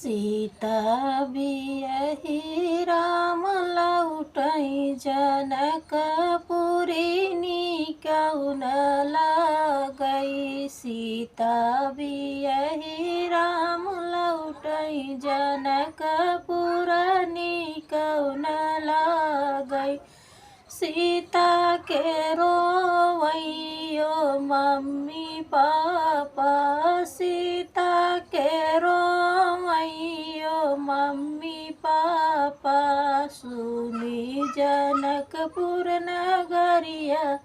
सीता बियहि राम लौटई जनकपुरी निकउन लगई। सीता बियहि राम लौटई जनकपुर निकउन लगई। सीता के रोवैयो मम्मी पापा, सीता के रोवैयो मम्मी पापा। सुनी जनकपुर नगरिया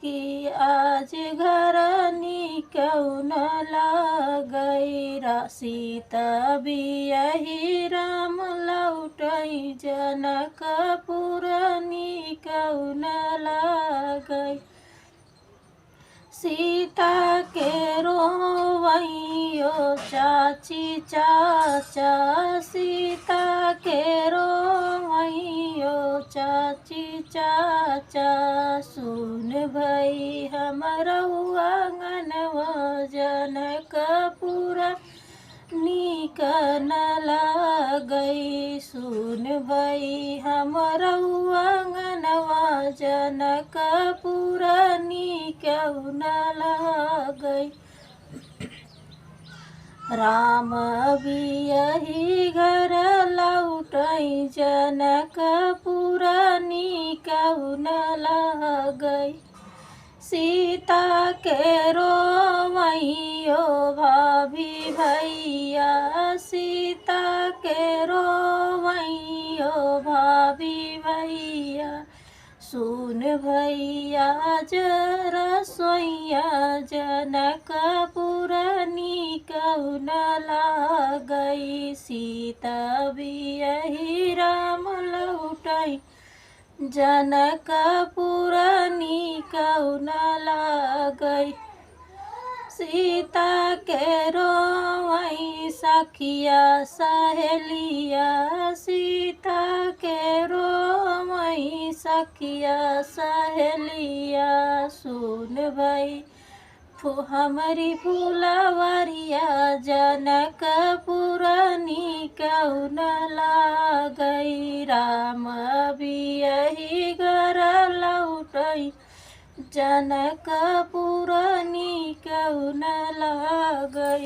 कि आज घर निकउन लगई। सीता बियहि राम लौटई जनकपुर निकउन लगई। सीता के रोवैयो चाची चाचा, सीता के रोवैयो चाची चाचा। सुन भई हमरउआ अंगनवा जनकपुर निकन लगई। सुन भई हमरउआ अंगनवा जनकपुर निकउन लगई। राम बियहि घर लौटई जनकपुर निकउन लगई। सीता के रोवैयो भाभी भैया, सीता के रोवैयो भाभी भैया। सुन भैया जरा सोइया जनकपुर निकउन लगई। सीता बियहि राम लौटई जनकपुर निकउन लगई। सीता के रोवई सखिया सहेलिया, सीता के रोवई सखिया सहेलिया। सुन भई हमरी फुलवरिया जनकपुर निकउन लगई। राम बियहि घर लौटई जनकपुर निकउन लगई।